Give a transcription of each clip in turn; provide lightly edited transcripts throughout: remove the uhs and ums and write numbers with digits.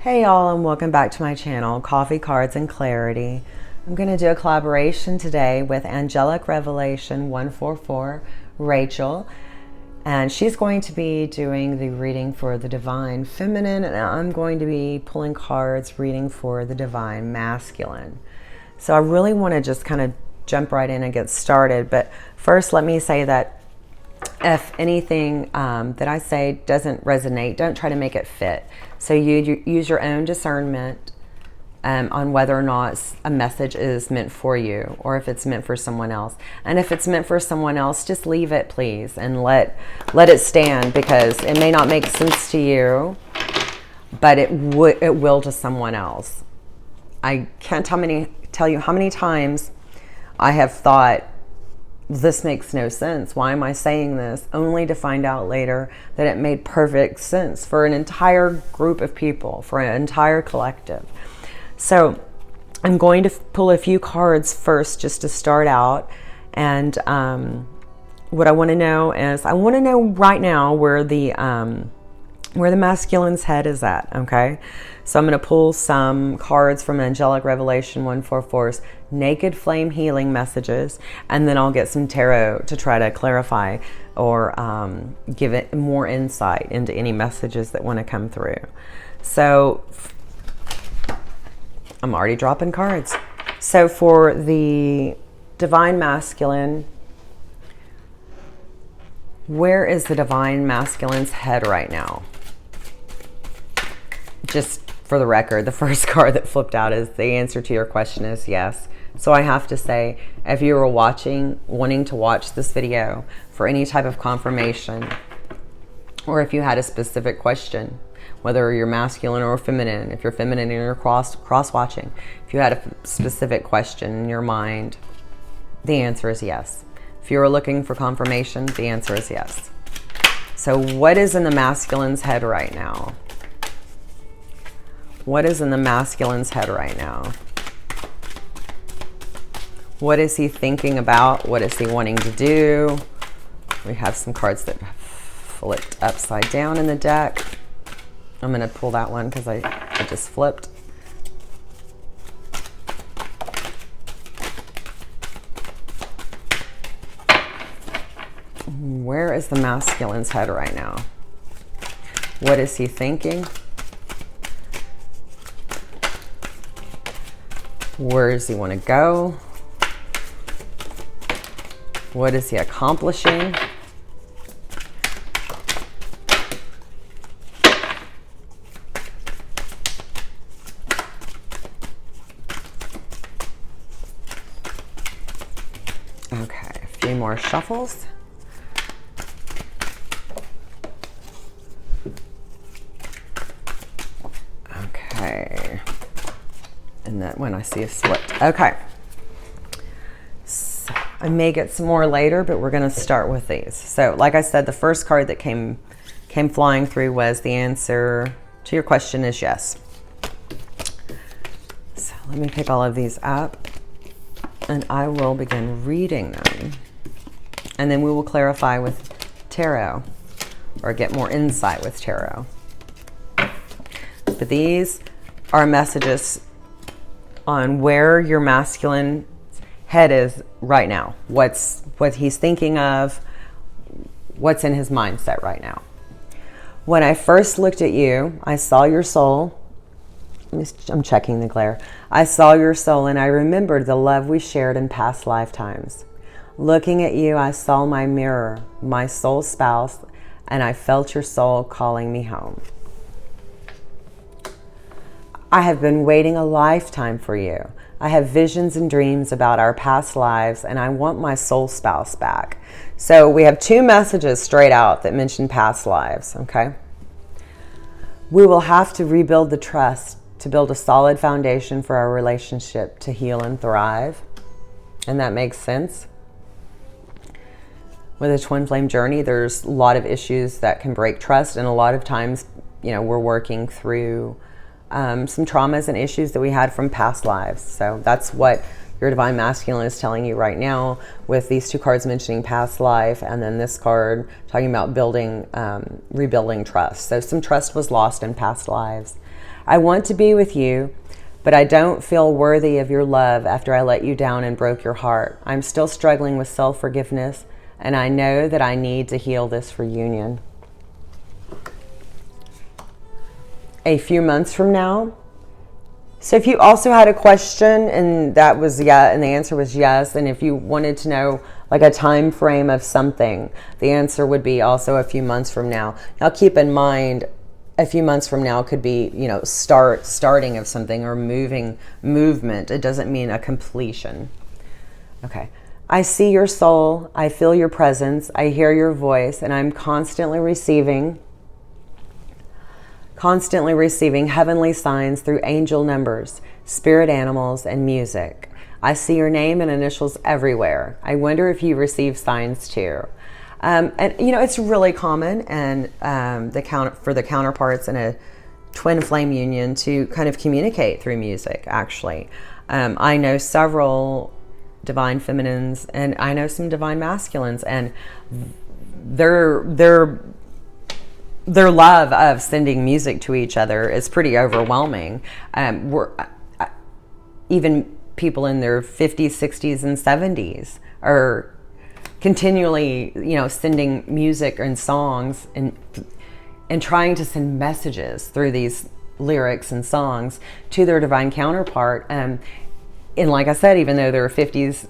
Hey y'all, and welcome back to my channel, Coffee, Cards, and Clarity. I'm going to do a collaboration today with Angelic Revelation 144, Rachel, and she's going to be doing the reading for the Divine Feminine, and I'm going to be pulling cards reading for the Divine Masculine. So I really want to just kind of jump right in and get started, but first let me say that if anything that I say doesn't resonate, don't try to make it fit. So you use your own discernment on whether or not a message is meant for you or if it's meant for someone else. And if it's meant for someone else, just leave it, please, and let it stand, because it may not make sense to you, but it will to someone else. I can't tell you how many times I have thought, this makes no sense. Why am I saying this? Only to find out later that it made perfect sense for an entire group of people, for an entire collective. So I'm going to pull a few cards first just to start out. And what I want to know is, I want to know right now where the masculine's head is at, okay? So I'm going to pull some cards from Angelic Revelation 144's Naked Flame Healing Messages, and then I'll get some tarot to try to clarify or give it more insight into any messages that want to come through. So I'm already dropping cards. So for the Divine Masculine, where is the Divine Masculine's head right now? Just for the record, the first card that flipped out is the answer to your question is yes. So I have to say, if you were wanting to watch this video for any type of confirmation, or if you had a specific question, whether you're masculine or feminine, if you're feminine and you're cross-watching, if you had a specific question in your mind, the answer is yes. If you were looking for confirmation, the answer is yes. So what is in the masculine's head right now? What is in the masculine's head right now? What is he thinking about? What is he wanting to do? We have some cards that flipped upside down in the deck. I'm going to pull that one because I just flipped. Where is the masculine's head right now? What is he thinking? Where does he want to go? What is he accomplishing? Okay, a few more shuffles. Okay. And that one I see is slipped. Okay. So I may get some more later, but we're going to start with these. So like I said, the first card that came flying through was the answer to your question is yes. So let me pick all of these up and I will begin reading them. And then we will clarify with tarot or get more insight with tarot. But these are messages on where your masculine head is right now, what he's thinking of, what's in his mindset right now. When I first looked at you, I saw your soul. I'm checking the glare. I saw your soul and I remembered the love we shared in past lifetimes. Looking at you, I saw my mirror, my soul spouse, and I felt your soul calling me home. I have been waiting a lifetime for you. I have visions and dreams about our past lives, and I want my soul spouse back. So we have two messages straight out that mention past lives, okay? We will have to rebuild the trust to build a solid foundation for our relationship to heal and thrive. And that makes sense. With a twin flame journey, there's a lot of issues that can break trust, and a lot of times, we're working through some traumas and issues that we had from past lives. So that's what your Divine Masculine is telling you right now, with these two cards mentioning past life, and then this card talking about rebuilding trust. So some trust was lost in past lives. I want to be with you, but I don't feel worthy of your love after I let you down and broke your heart. I'm still struggling with self-forgiveness, and I know that I need to heal this reunion. A few months from now. So if you also had a question and that was yeah, and the answer was yes, and if you wanted to know like a time frame of something, the answer would be also a few months from now. Now keep in mind, a few months from now could be, you know, starting of something or movement. It doesn't mean a completion. Okay. I see your soul. I feel your presence. I hear your voice, and I'm constantly receiving heavenly signs through angel numbers, spirit animals, and music. I see your name and initials everywhere. I wonder if you receive signs too. And you know, it's really common and for the counterparts in a twin flame union to kind of communicate through music, actually. I know several divine feminines and I know some divine masculines, and their love of sending music to each other is pretty overwhelming. Even people in their 50s, 60s, and 70s are continually, you know, sending music and songs and trying to send messages through these lyrics and songs to their divine counterpart. And like I said, even though they're 50s,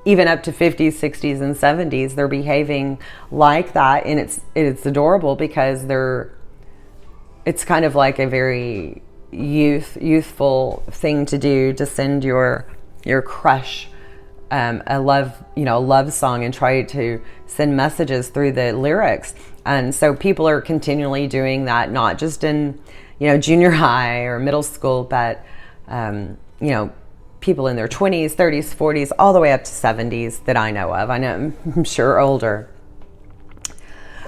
even up to 50s, 60s, and 70s, they're behaving like that, and it's adorable because it's kind of like a very youthful thing to do, to send your crush a love song and try to send messages through the lyrics. And so people are continually doing that, not just in, you know, junior high or middle school, but you know, people in their 20s, 30s, 40s, all the way up to 70s that I know of. I know, I'm sure older.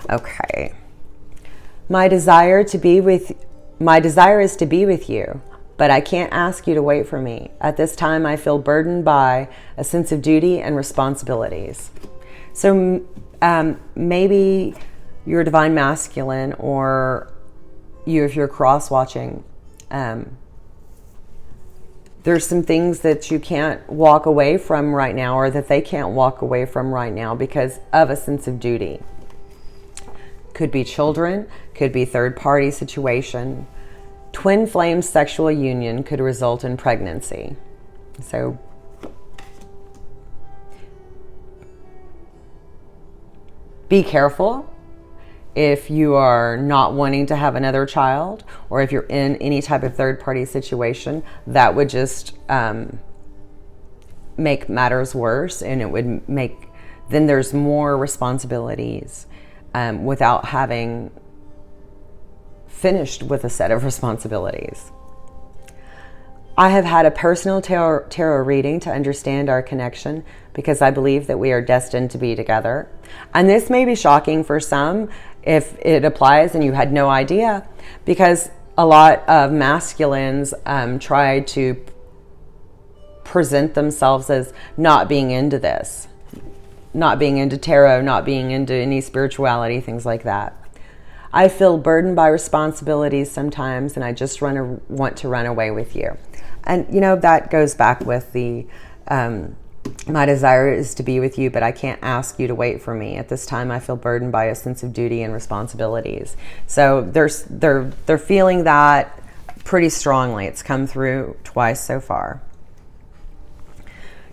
Okay. My desire is to be with you, but I can't ask you to wait for me. At this time, I feel burdened by a sense of duty and responsibilities. So maybe you're divine masculine, or you, if you're cross-watching, there's some things that you can't walk away from right now, or that they can't walk away from right now because of a sense of duty. Could be children, could be third-party situation. Twin flame sexual union could result in pregnancy. So be careful if you are not wanting to have another child, or if you're in any type of third-party situation. That would just make matters worse, and it would make, then there's more responsibilities without having finished with a set of responsibilities. I have had a personal tarot reading to understand our connection because I believe that we are destined to be together. And this may be shocking for some if it applies and you had no idea, because a lot of masculines try to present themselves as not being into this, not being into tarot, not being into any spirituality, things like that. I feel burdened by responsibilities sometimes, and I just want to run away with you. And, you know, that goes back with the, my desire is to be with you, but I can't ask you to wait for me. At this time, I feel burdened by a sense of duty and responsibilities. So they're feeling that pretty strongly. It's come through twice so far.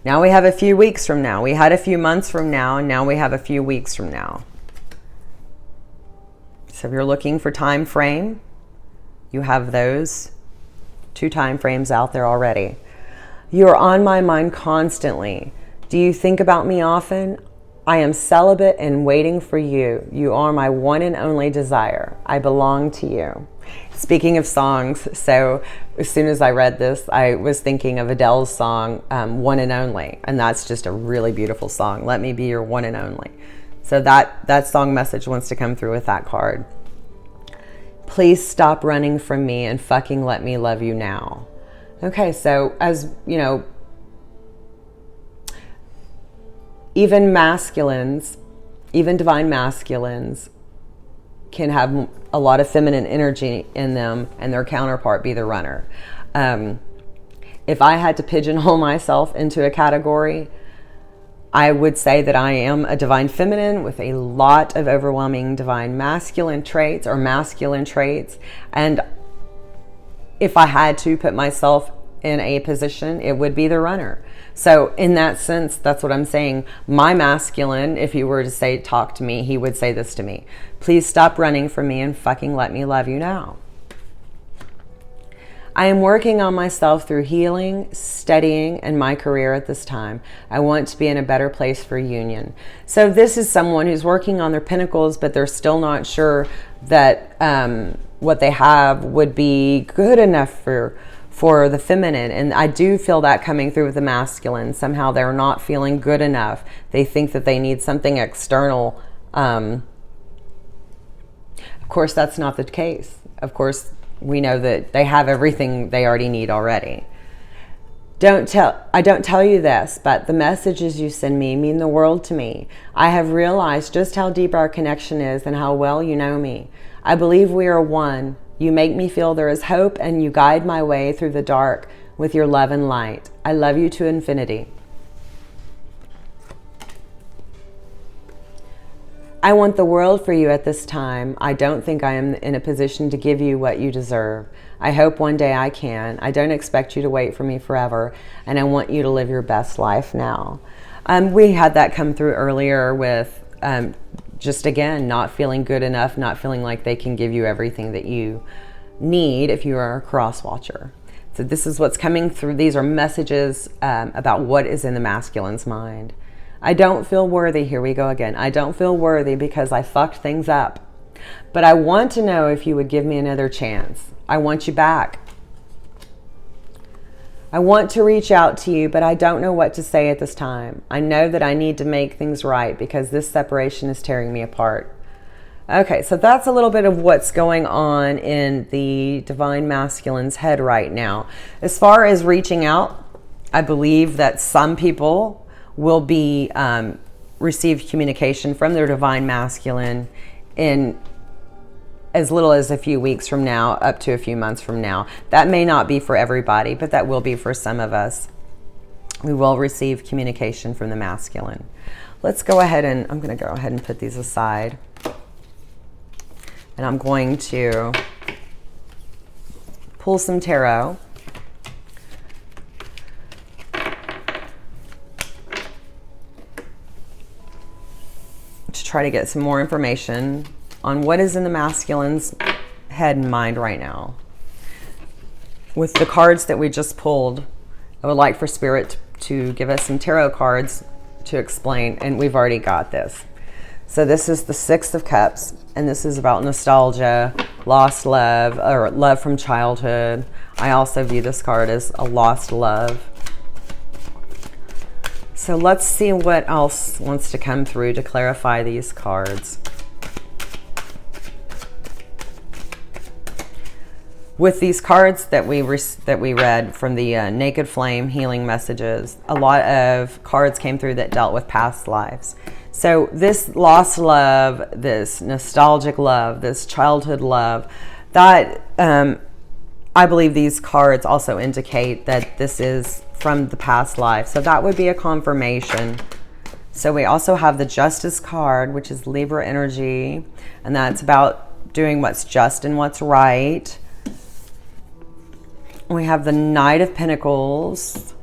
Now we have a few weeks from now. We had a few months from now, and now we have a few weeks from now. So if you're looking for time frame, you have those 2 time frames out there already. You are on my mind constantly. Do you think about me often? I am celibate and waiting for you. You are my one and only desire. I belong to you. Speaking of songs, so as soon as I read this, I was thinking of Adele's song, One and Only. And that's just a really beautiful song. Let me be your one and only. So that song message wants to come through with that card. Please stop running from me and fucking let me love you now. Okay, so as you know, even masculines, even divine masculines, can have a lot of feminine energy in them and their counterpart be the runner. If I had to pigeonhole myself into a category, I would say that I am a divine feminine with a lot of overwhelming divine masculine traits or masculine traits. And if I had to put myself in a position, it would be the runner. So in that sense, that's what I'm saying. My masculine, if you were to say, talk to me, he would say this to me: please stop running from me and fucking let me love you now. I am working on myself through healing, studying, and my career at this time. I want to be in a better place for union. So this is someone who's working on their pinnacles, but they're still not sure that what they have would be good enough for the feminine. And I do feel that coming through with the masculine. Somehow they're not feeling good enough. They think that they need something external. Of course, that's not the case. Of course, we know that they have everything they already need already. I don't tell you this, but the messages you send me mean the world to me. I have realized just how deep our connection is and how well you know me. I believe we are one. You make me feel there is hope, and you guide my way through the dark with your love and light. I love you to infinity. I want the world for you at this time. I don't think I am in a position to give you what you deserve. I hope one day I can. I don't expect you to wait for me forever, and I want you to live your best life now. We had that come through earlier with just, again, not feeling good enough, not feeling like they can give you everything that you need if you are a cross watcher. So this is what's coming through. These are messages about what is in the masculine's mind. I don't feel worthy. Here we go again. I don't feel worthy because I fucked things up. But I want to know if you would give me another chance. I want you back. I want to reach out to you, but I don't know what to say at this time. I know that I need to make things right because this separation is tearing me apart. Okay, so that's a little bit of what's going on in the divine masculine's head right now. As far as reaching out, I believe that some people will be receive communication from their divine masculine in as little as a few weeks from now up to a few months from now. That may not be for everybody, but that will be for some of us. We will receive communication from the masculine. Let's go ahead and I'm going to go ahead and put these aside. And I'm going to pull some tarot. To try to get some more information on what is in the masculine's head and mind right now. With the cards that we just pulled, I would like for Spirit to give us some tarot cards to explain, and we've already got this. So this is the Six of Cups, and this is about nostalgia, lost love, or love from childhood. I also view this card as a lost love. So let's see what else wants to come through to clarify these cards. With these cards that we read from the Naked Flame healing messages, a lot of cards came through that dealt with past lives. So this lost love, this nostalgic love, this childhood love, that I believe these cards also indicate that this is from the past life. So that would be a confirmation. So we also have the Justice card, which is Libra energy, and that's about doing what's just and what's right. We have the Knight of Pentacles,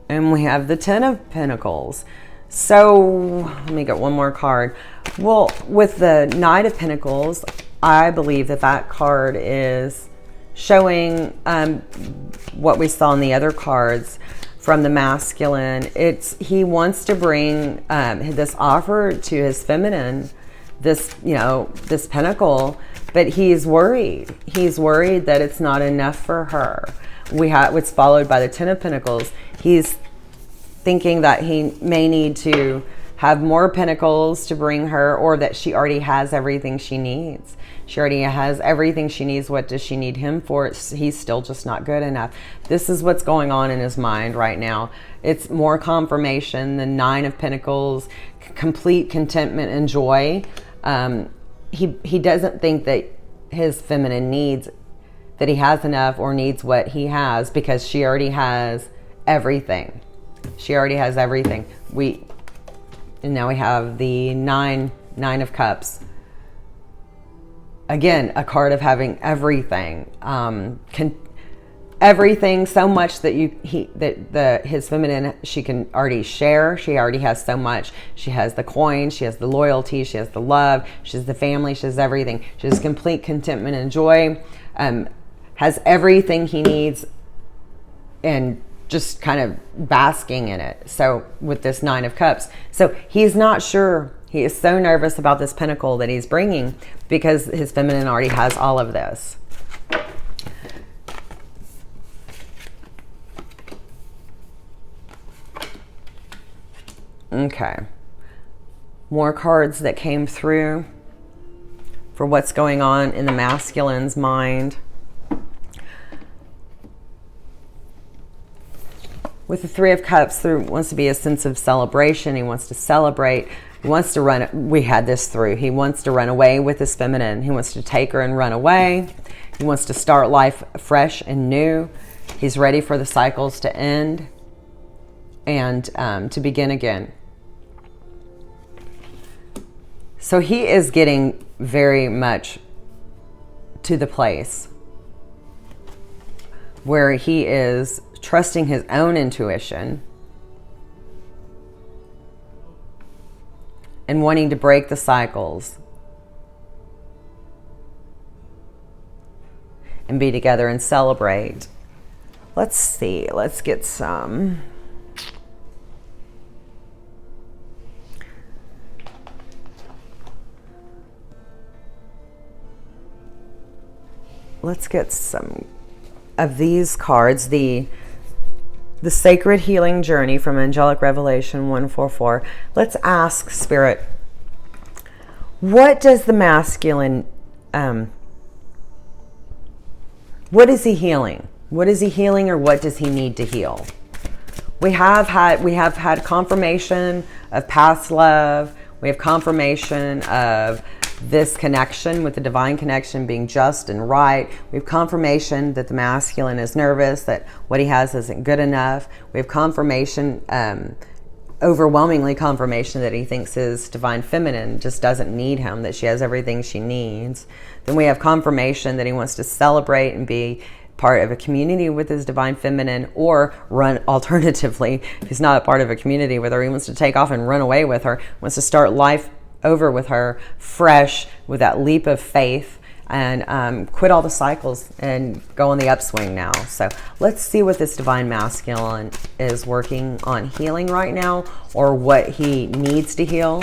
and we have the Ten of Pentacles. So let me get one more card. Well, with the Knight of Pentacles, I believe that that card is showing what we saw in the other cards from the masculine. He wants to bring this offer to his feminine, this pentacle, but he's worried. He's worried that it's not enough for her. It's followed by the Ten of Pentacles. He's thinking that he may need to have more pentacles to bring her, or that she already has everything she needs. She already has everything she needs. What does she need him for? He's still just not good enough. This is what's going on in his mind right now. It's more confirmation. The Nine of Pentacles, complete contentment and joy. He doesn't think that his feminine needs, that he has enough or needs what he has, because she already has everything. She already has everything. And now we have the Nine of Cups. Again, a card of having everything. Everything, so much that his feminine, she can already share. She already has so much. She has the coin, she has the loyalty, she has the love, she has the family, she has everything. She has complete contentment and joy. Has everything he needs, and just kind of basking in it. So with this Nine of Cups, so he's not sure. He is so nervous about this pentacle that he's bringing, because his feminine already has all of this. Okay. More cards that came through for what's going on in the masculine's mind. With the Three of Cups, there wants to be a sense of celebration. He wants to celebrate. He wants to run. We had this through. He wants to run away with his feminine. He wants to take her and run away. He wants to start life fresh and new. He's ready for the cycles to end and to begin again. So he is getting very much to the place where he is trusting his own intuition and wanting to break the cycles and be together and celebrate. Let's see. Let's get some. Let's get some of these cards. The Sacred Healing Journey from Angelic Revelation 144. Let's ask Spirit, what does the masculine, what is he healing? What is he healing, or what does he need to heal? We have had confirmation of past love. We have confirmation of this connection with the divine connection being just and right. We have confirmation that the masculine is nervous, that what he has isn't good enough. We have confirmation, overwhelmingly confirmation, that he thinks his divine feminine just doesn't need him, that she has everything she needs. Then we have confirmation that he wants to celebrate and be part of a community with his divine feminine, or run, alternatively, if he's not a part of a community with her, he wants to take off and run away with her, wants to start life over with her fresh, with that leap of faith, and quit all the cycles and go on the upswing now. So let's see what this divine masculine is working on healing right now, or what he needs to heal.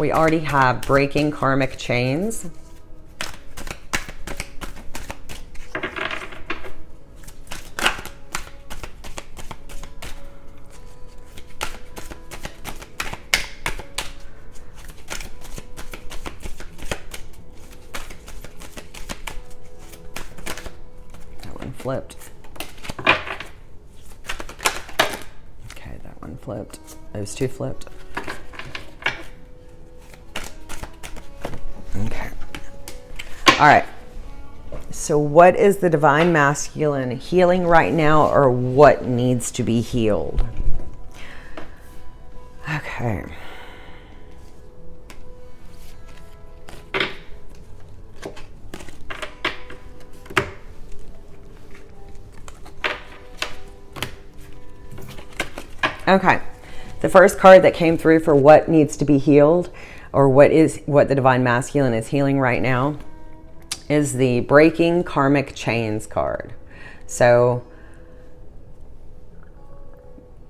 We already have breaking karmic chains. Flipped. Okay, that one flipped. Those two flipped. Okay. All right. So what is the divine masculine healing right now, or what needs to be healed? Okay. Okay, the first card that came through for what needs to be healed, or what the divine masculine is healing right now, is the breaking karmic chains card. So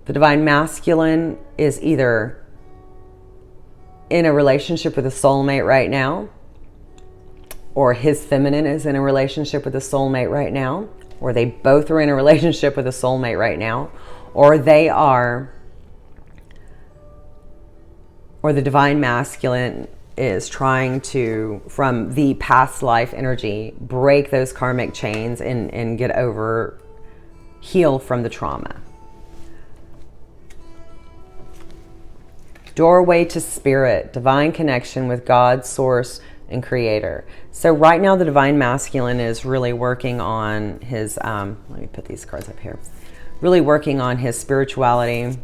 the divine masculine is either in a relationship with a soulmate right now, or his feminine is in a relationship with a soulmate right now, or they both are in a relationship with a soulmate right now, or they are, or the divine masculine is trying to, from the past life energy, break those karmic chains and get over, heal from the trauma. Doorway to spirit, divine connection with God, source, and creator. So right now the divine masculine is really working on his, let me put these cards up here, really working on his spirituality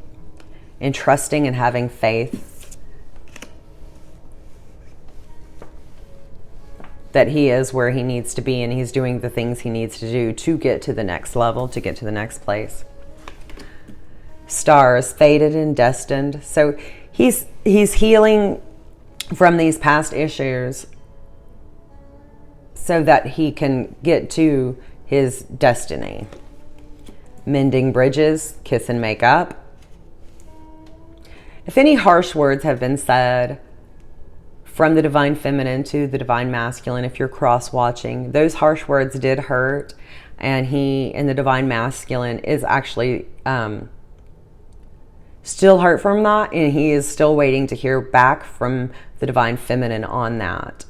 and trusting and having faith that he is where he needs to be, and he's doing the things he needs to do to get to the next level, to get to the next place. Stars, fated and destined. So he's healing from these past issues so that he can get to his destiny. Mending bridges, kiss and make up. If any harsh words have been said from the divine feminine to the divine masculine, if you're cross-watching, those harsh words did hurt, and he, and the divine masculine, is actually still hurt from that, and he is still waiting to hear back from the divine feminine on that.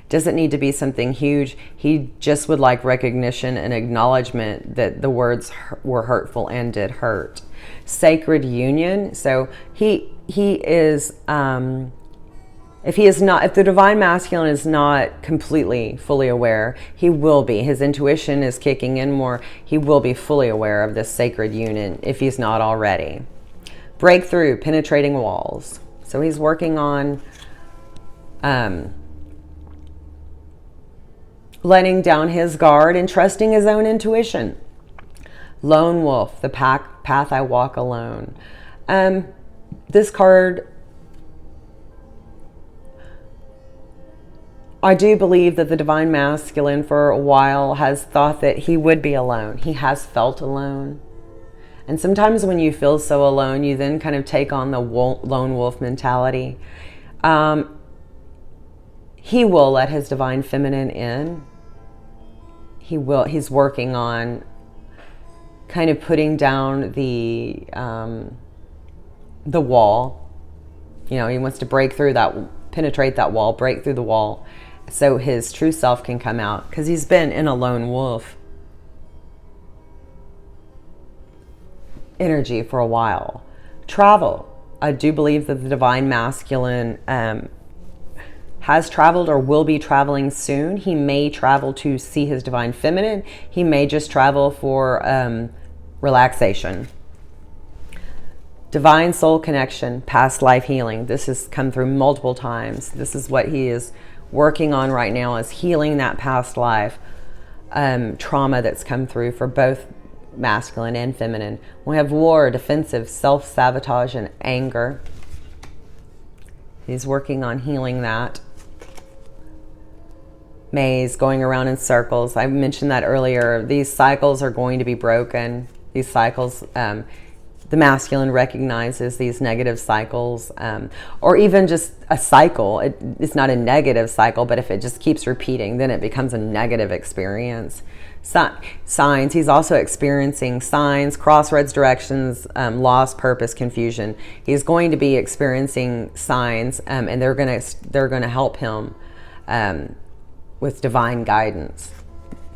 Doesn't need to be something huge. He just would like recognition and acknowledgement that the words were hurtful and did hurt. Sacred union. So he is, if the divine masculine is not completely fully aware, he will be. His intuition is kicking in more. He will be fully aware of this sacred union if he's not already. Breakthrough, penetrating walls. So he's working on letting down his guard and trusting his own intuition. Lone wolf, the path I walk alone. This card, I do believe that the divine masculine for a while has thought that he would be alone. He has felt alone. And sometimes when you feel so alone, you then kind of take on the lone wolf mentality. He will let his divine feminine in. He's working on kind of putting down the wall. You know, he wants to break through that, penetrate that wall, break through the wall, so his true self can come out, because he's been in a lone wolf energy for a while. Travel. I do believe that the divine masculine has traveled or will be traveling soon. He may travel to see his divine feminine. He may just travel for relaxation. Divine soul connection, past life healing. This has come through multiple times. This is what he is working on right now, is healing that past life trauma that's come through for both masculine and feminine. We have war, defensive, self-sabotage, and anger. He's working on healing that. Maze, going around in circles. I mentioned that earlier. These cycles are going to be broken. These cycles, the masculine recognizes these negative cycles, or even just a cycle. It's not a negative cycle, but if it just keeps repeating, then it becomes a negative experience. Signs. He's also experiencing signs, crossroads, directions, loss, purpose, confusion. He's going to be experiencing signs, and they're gonna help him with divine guidance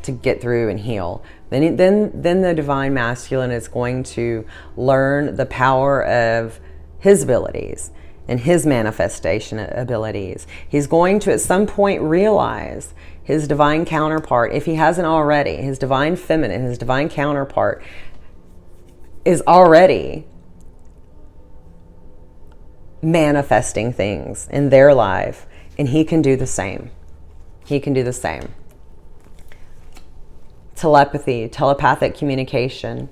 to get through and heal. Then the divine masculine is going to learn the power of his abilities and his manifestation abilities. He's going to at some point realize his divine counterpart, if he hasn't already, his divine feminine, his divine counterpart is already manifesting things in their life, and he can do the same. He can do the same. Telepathy, telepathic communication.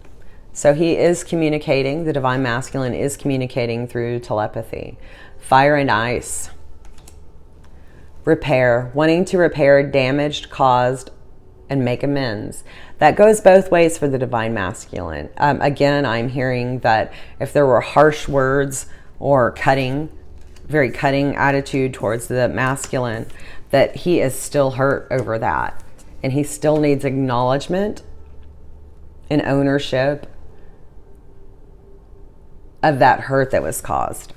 So he is communicating, the divine masculine is communicating through telepathy. Fire and ice. Repair, wanting to repair damaged, caused, and make amends. That goes both ways for the divine masculine. Again, I'm hearing that if there were harsh words or very cutting attitude towards the masculine, that he is still hurt over that. and he still needs acknowledgement and ownership of that hurt that was caused.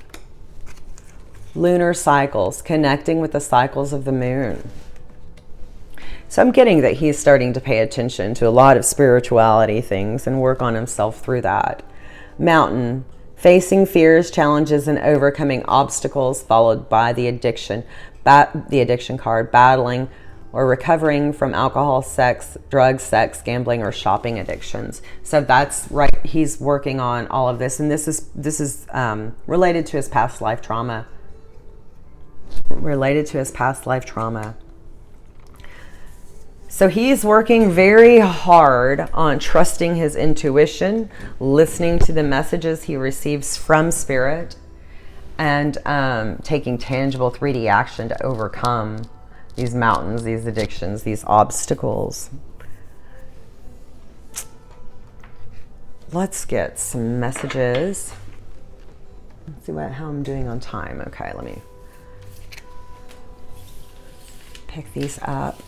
Lunar cycles, connecting with the cycles of the moon. So I'm getting that he's starting to pay attention to a lot of spirituality things and work on himself through that. Mountain, facing fears, challenges, and overcoming obstacles, followed by the addiction card, battling or recovering from alcohol, sex, drugs, sex, gambling, or shopping addictions. So that's right. He's working on all of this, and this is related to his past life trauma. So he's working very hard on trusting his intuition, listening to the messages he receives from spirit, and taking tangible 3D action to overcome these mountains, these addictions, these obstacles. Let's get some messages. Let's see how I'm doing on time. Okay, let me pick these up.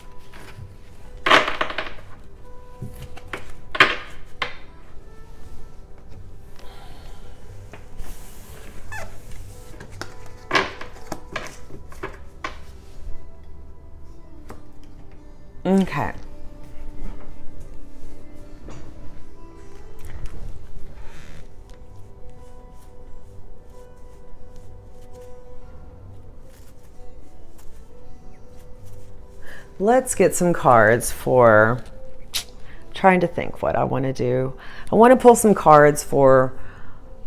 Okay. Let's get some cards for, trying to think what I want to do. I want to pull some cards for,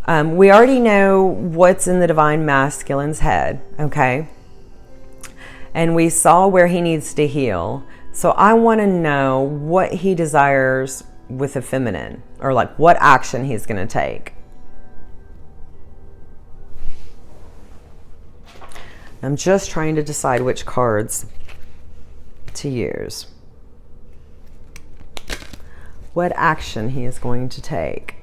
we already know what's in the Divine Masculine's head, okay? And we saw where he needs to heal. So I want to know what he desires with the feminine, or like what action he's going to take. I'm just trying to decide which cards to use. What action he is going to take.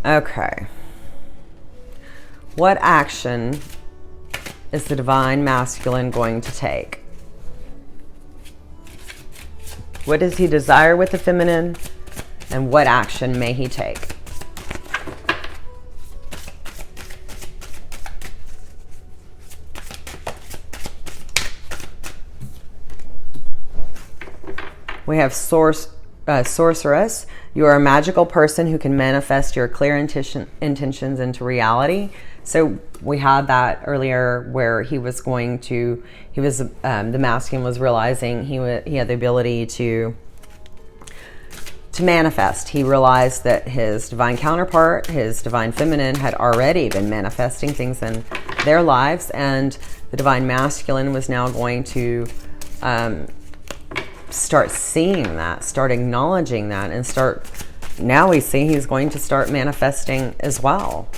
Okay. What action is the Divine Masculine going to take? What does he desire with the feminine? And what action may he take? We have Sorceress. You are a magical person who can manifest your clear intentions into reality. So we had that earlier where he was going to, the masculine was realizing he had the ability to manifest. He realized that his divine counterpart, his divine feminine, had already been manifesting things in their lives, and the divine masculine was now going to start seeing that, start acknowledging that, and now we see he's going to start manifesting as well.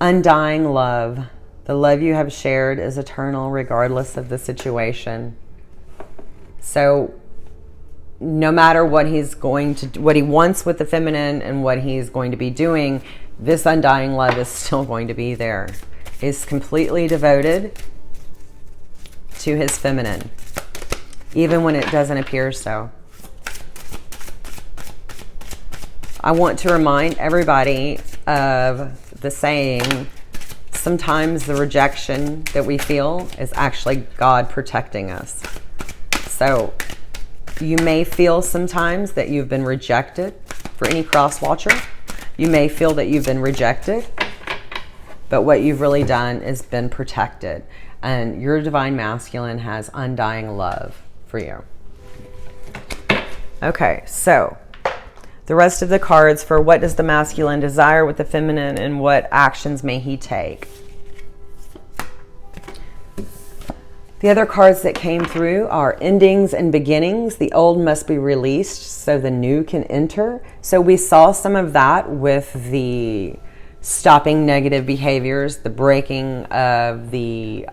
Undying love. The love you have shared is eternal regardless of the situation. So no matter what what he wants with the feminine and what he's going to be doing, this undying love is still going to be there. He's completely devoted to his feminine, even when it doesn't appear so. I want to remind everybody of the saying, sometimes the rejection that we feel is actually God protecting us. So you may feel sometimes that you've been rejected. For any cross watcher, you may feel that you've been rejected, but what you've really done is been protected. And your divine masculine has undying love for you. Okay, so the rest of the cards for what does the masculine desire with the feminine and what actions may he take. The other cards that came through are endings and beginnings. The old must be released so the new can enter. So we saw some of that with the stopping negative behaviors, the breaking of the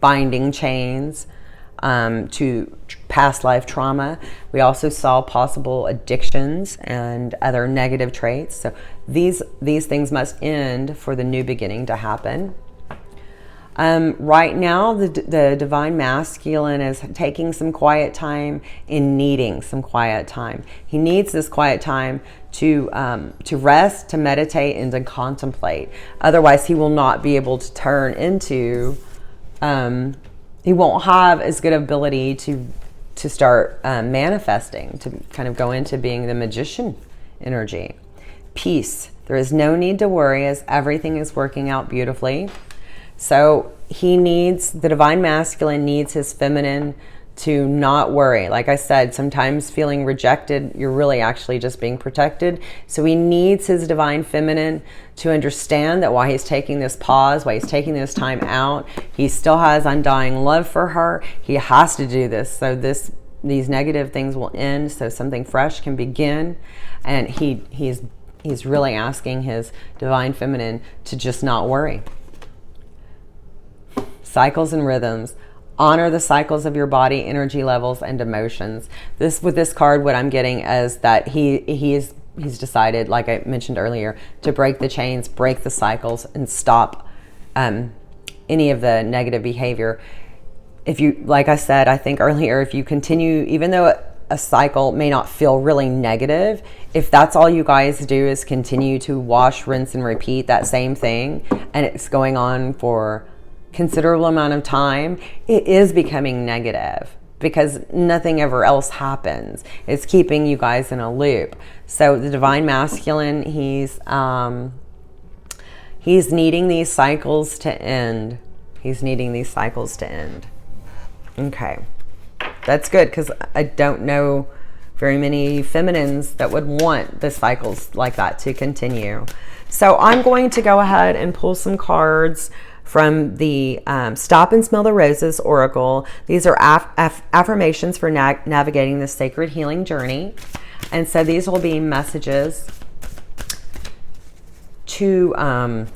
binding chains, to past life trauma. We also saw possible addictions and other negative traits. So these things must end for the new beginning to happen. Right now, the divine masculine is taking some quiet time and needing some quiet time. He needs this quiet time to rest, to meditate, and to contemplate. Otherwise, he will not be able to turn into. He won't have as good ability to start manifesting, to kind of go into being the magician energy. Peace. There is no need to worry, as everything is working out beautifully. So he needs, the divine masculine needs his feminine to not worry. Like I said, sometimes feeling rejected, you're really actually just being protected. So he needs his divine feminine to understand that while he's taking this pause, while he's taking this time out, he still has undying love for her. He has to do this. So these negative things will end, so something fresh can begin. And he's really asking his divine feminine to just not worry. Cycles and rhythms. Honor the cycles of your body, energy levels, and emotions. With this card, what I'm getting is that he's decided, like I mentioned earlier, to break the chains, break the cycles, and stop any of the negative behavior. If you, like I said, I think earlier, if you continue, even though a cycle may not feel really negative, if that's all you guys do is continue to wash, rinse, and repeat that same thing, and it's going on for considerable amount of time, it is becoming negative because nothing ever else happens. It's keeping you guys in a loop. So the divine masculine, he's needing these cycles to end. He's needing these cycles to end. Okay, that's good, because I don't know very many feminines that would want the cycles like that to continue. So I'm going to go ahead and pull some cards from the Stop and Smell the Roses Oracle. These are affirmations for navigating the sacred healing journey. And so these will be messages to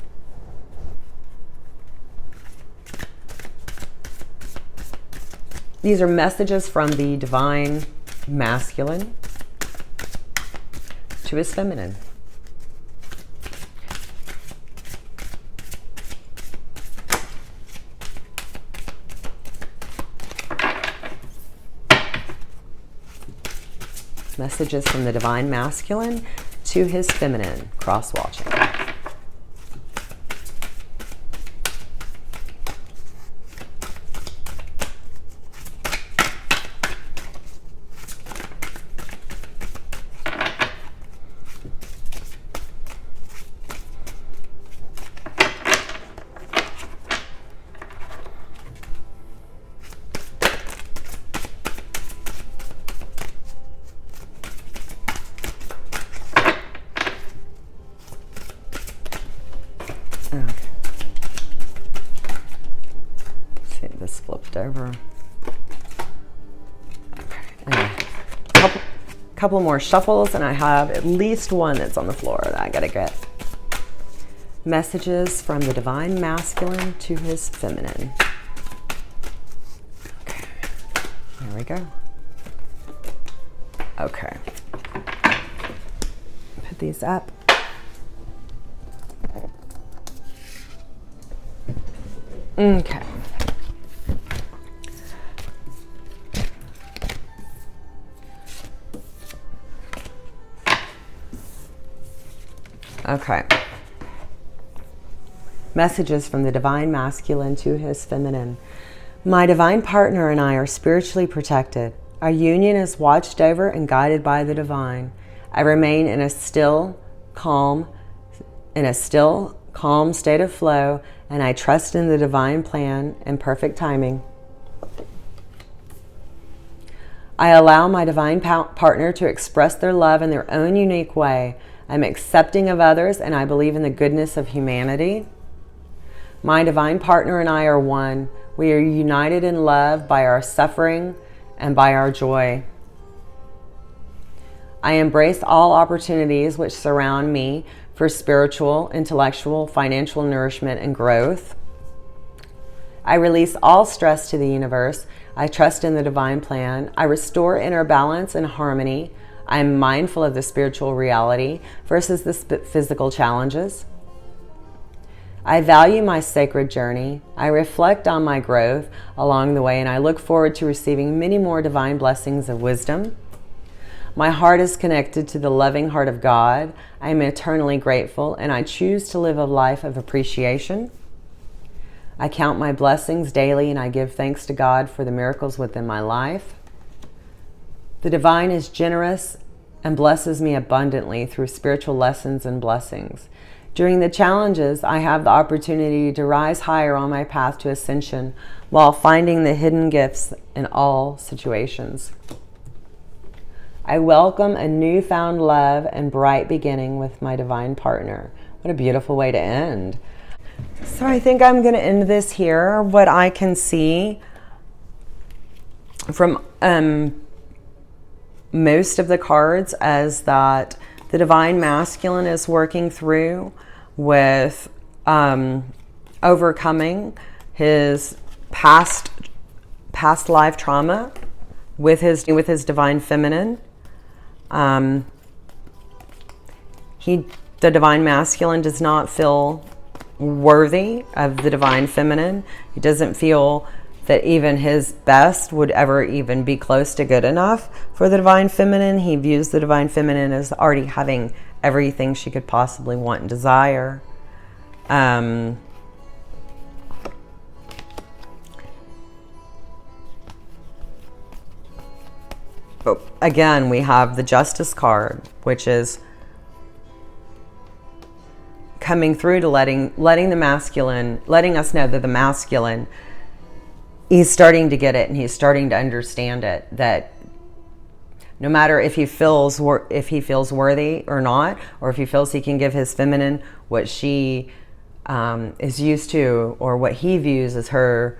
these are messages from the divine masculine to his feminine. Messages from the divine masculine to his feminine. Cross-watching. This flipped over. Okay. Anyway, couple more shuffles, and I have at least one that's on the floor that I gotta get. Messages from the divine masculine to his feminine. Okay. There we go. Okay. Put these up. Okay. Okay. Messages from the divine masculine to his feminine. My divine partner and I are spiritually protected. Our union is watched over and guided by the divine. I remain in a still, calm state of flow, and I trust in the divine plan and perfect timing. I allow my divine partner to express their love in their own unique way. I'm accepting of others, and I believe in the goodness of humanity. My divine partner and I are one. We are united in love by our suffering and by our joy. I embrace all opportunities which surround me for spiritual, intellectual, financial nourishment and growth. I release all stress to the universe. I trust in the divine plan. I restore inner balance and harmony. I am mindful of the spiritual reality versus the physical challenges. I value my sacred journey. I reflect on my growth along the way, and I look forward to receiving many more divine blessings of wisdom. My heart is connected to the loving heart of God. I am eternally grateful, and I choose to live a life of appreciation. I count my blessings daily, and I give thanks to God for the miracles within my life. The divine is generous and blesses me abundantly through spiritual lessons and blessings. During the challenges, I have the opportunity to rise higher on my path to ascension while finding the hidden gifts in all situations. I welcome a newfound love and bright beginning with my divine partner. What a beautiful way to end. So I think I'm going to end this here. What I can see from most of the cards as that the divine masculine is working through with overcoming his past life trauma with his divine feminine. The divine masculine does not feel worthy of the divine feminine. He doesn't feel that even his best would ever even be close to good enough for the divine feminine. He views the divine feminine as already having everything she could possibly want and desire. But again, we have the Justice card, which is coming through to letting the masculine, letting us know that the masculine, he's starting to get it and he's starting to understand it, that no matter if he feels worthy or not, or if he feels he can give his feminine what she is used to, or what he views as her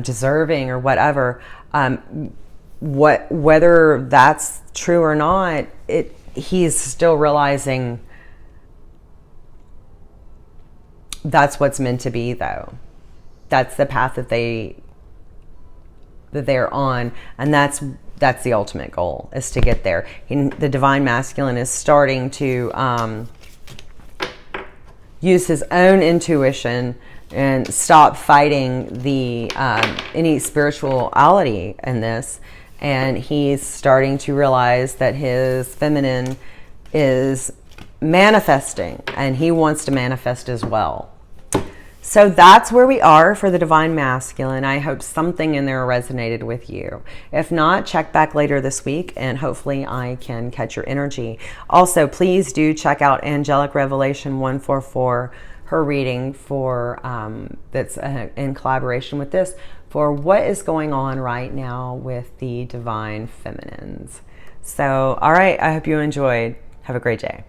deserving or whatever, whether that's true or not, he's still realizing that's what's meant to be, though. That's the path that they're on, and that's the ultimate goal, is to get there. The divine masculine is starting to use his own intuition and stop fighting the any spirituality in this, and he's starting to realize that his feminine is manifesting, and he wants to manifest as well. So that's where we are for the divine masculine. I hope something in there resonated with you. If not, check back later this week and hopefully I can catch your energy. Also, please do check out Angelic Revelation 144, her reading for that's in collaboration with this, for what is going on right now with the divine feminines. So, all right, I hope you enjoyed. Have a great day.